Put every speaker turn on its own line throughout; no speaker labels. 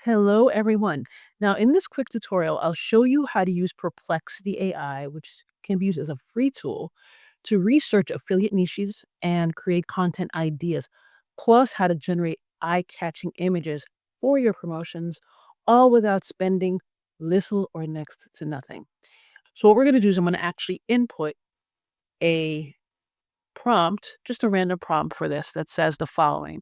Hello, everyone. Now, in this quick tutorial, I'll show you how to use Perplexity AI, which can be used as a free tool to research affiliate niches and create content ideas, plus how to generate eye-catching images for your promotions, all without spending little or next to nothing. So what we're going to do is I'm going to actually input a prompt, just a random prompt for this that says the following.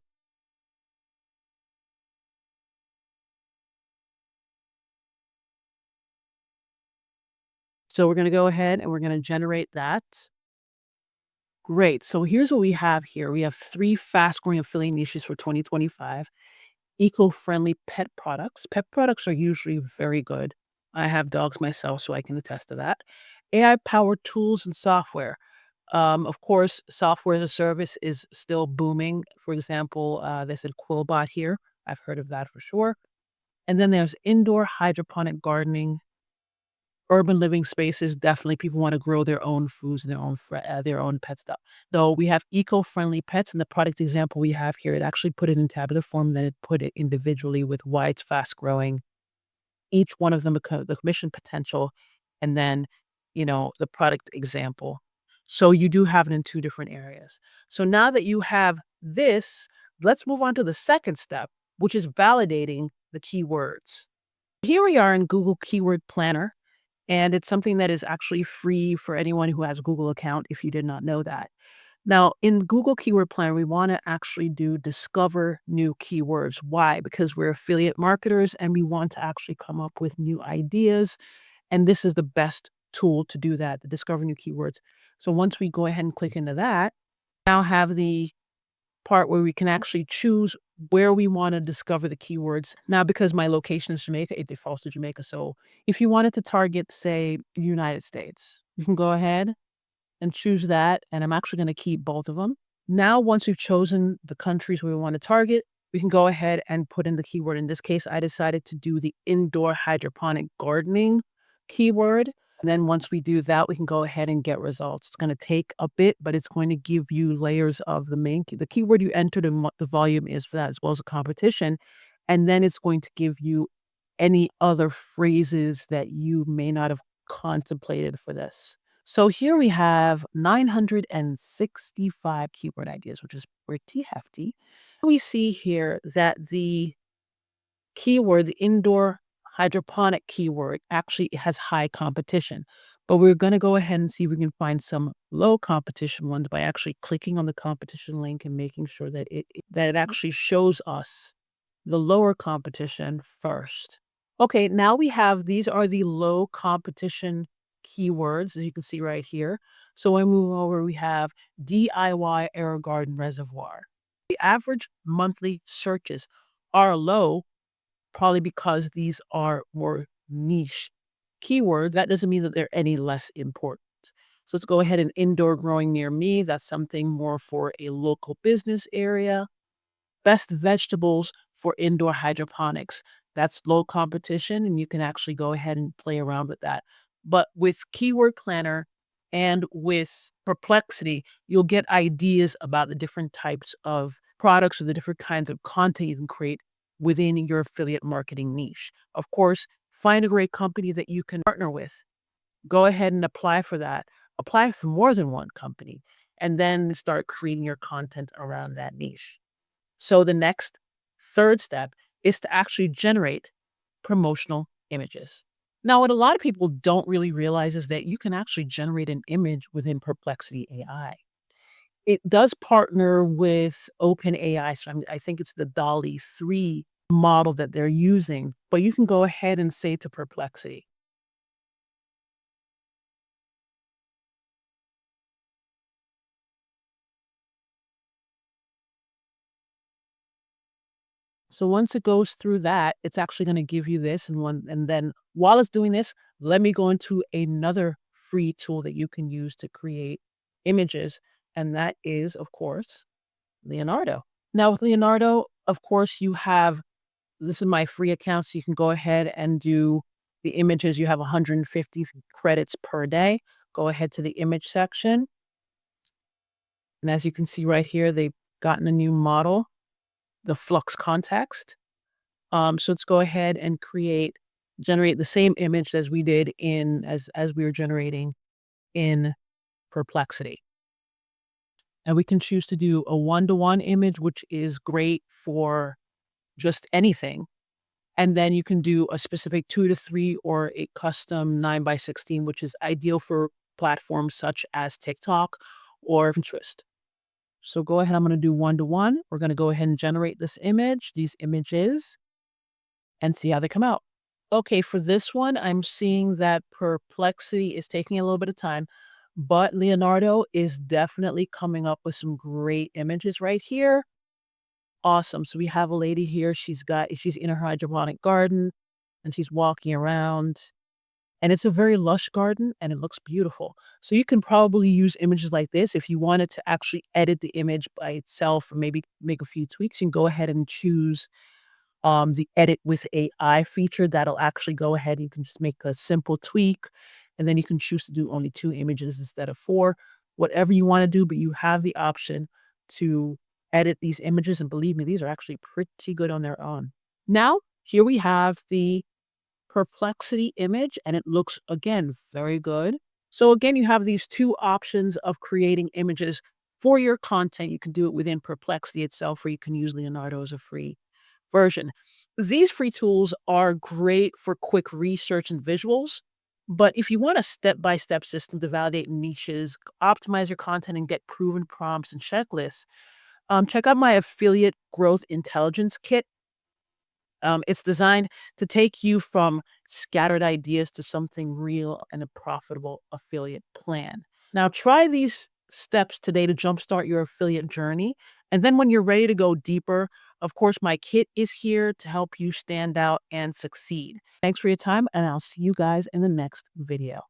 So we're going to go ahead and we're going to generate that. Great. So here's what we have here. We have three fast-growing affiliate niches for 2025. Eco-friendly pet products. Pet products are usually very good. I have dogs myself, so I can attest to that. AI-powered tools and software. Of course, software as a service is still booming. For example, they said Quillbot here. I've heard of that for sure. And then there's indoor hydroponic gardening, urban living spaces. Definitely people want to grow their own foods and their own pet stuff. Though we have eco-friendly pets, and the product example we have here, it actually put it in tabular form, then it put it individually with why it's fast growing, each one of them, the commission potential, and then, the product example. So you do have it in two different areas. So now that you have this, let's move on to the second step, which is validating the keywords. Here we are in Google Keyword Planner, and it's something that is actually free for anyone who has a Google account, if you did not know that. Now, in Google Keyword Planner, we want to actually do discover new keywords. Why? Because we're affiliate marketers and we want to actually come up with new ideas. And this is the best tool to do that, to discover new keywords. So once we go ahead and click into that, now have the part where we can actually choose where we want to discover the keywords. Now, because my location is Jamaica, it defaults to Jamaica. So if you wanted to target, say, the United States, you can go ahead and choose that. And I'm actually going to keep both of them. Now, once we've chosen the countries where we want to target, we can go ahead and put in the keyword. In this case, I decided to do the indoor hydroponic gardening keyword. And then once we do that, we can go ahead and get results. It's going to take a bit, but it's going to give you layers of the keyword you entered and what the volume is for that, as well as the competition. And then it's going to give you any other phrases that you may not have contemplated for this. So here we have 965 keyword ideas, which is pretty hefty. We see here that the keyword, the indoor hydroponic keyword, actually has high competition. But we're going to go ahead and see if we can find some low competition ones by actually clicking on the competition link and making sure that it actually shows us the lower competition first. Okay, now we have, these are the low competition keywords, as you can see right here. So when we move over, we have DIY air garden reservoir. The average monthly searches are low, probably because these are more niche keywords. That doesn't mean that they're any less important. So let's go ahead and indoor growing near me. That's something more for a local business area. Best vegetables for indoor hydroponics. That's low competition, and you can actually go ahead and play around with that. But with Keyword Planner and with Perplexity, you'll get ideas about the different types of products or the different kinds of content you can create within your affiliate marketing niche. Of course, find a great company that you can partner with. Go ahead and apply for that. Apply for more than one company, and then start creating your content around that niche. So the next third step is to actually generate promotional images. Now, what a lot of people don't really realize is that you can actually generate an image within Perplexity AI. It does partner with OpenAI, so I think it's the DALL-E 3 model that they're using, but you can go ahead and say to Perplexity, so once it goes through that, it's actually going to give you this and then while it's doing this, let me go into another free tool that you can use to create images, and that is, of course, Leonardo. Now with Leonardo, of course, you have, this is my free account, so you can go ahead and do the images. You have 150 credits per day. Go ahead to the image section. And as you can see right here, they've gotten a new model, the Flux context. So let's go ahead and generate the same image as we did as we were generating in Perplexity. And we can choose to do a one-to-one image, which is great for just anything. And then you can do a specific 2 to 3 or a custom 9 by 16, which is ideal for platforms such as TikTok or Pinterest. So go ahead, I'm going to do one-to-one. We're going to go ahead and generate these images, and see how they come out. Okay, for this one, I'm seeing that Perplexity is taking a little bit of time, but Leonardo is definitely coming up with some great images right here. Awesome. So we have a lady here. She's in her hydroponic garden and she's walking around. And it's a very lush garden and it looks beautiful. So you can probably use images like this if you wanted to actually edit the image by itself or maybe make a few tweaks. You can go ahead and choose the edit with AI feature that'll actually go ahead. You can just make a simple tweak and then you can choose to do only 2 images instead of 4, whatever you want to do, but you have the option to edit these images. And believe me, these are actually pretty good on their own. Now, here we have the Perplexity image and it looks again very good. So again, you have these 2 options of creating images for your content. You can do it within Perplexity itself, or you can use Leonardo as a free version. These free tools are great for quick research and visuals, but if you want a step-by-step system to validate niches, optimize your content, and get proven prompts and checklists, check out my affiliate growth intelligence kit. It's designed to take you from scattered ideas to something real and a profitable affiliate plan. Now, try these steps today to jumpstart your affiliate journey. And then when you're ready to go deeper, of course, my kit is here to help you stand out and succeed. Thanks for your time, and I'll see you guys in the next video.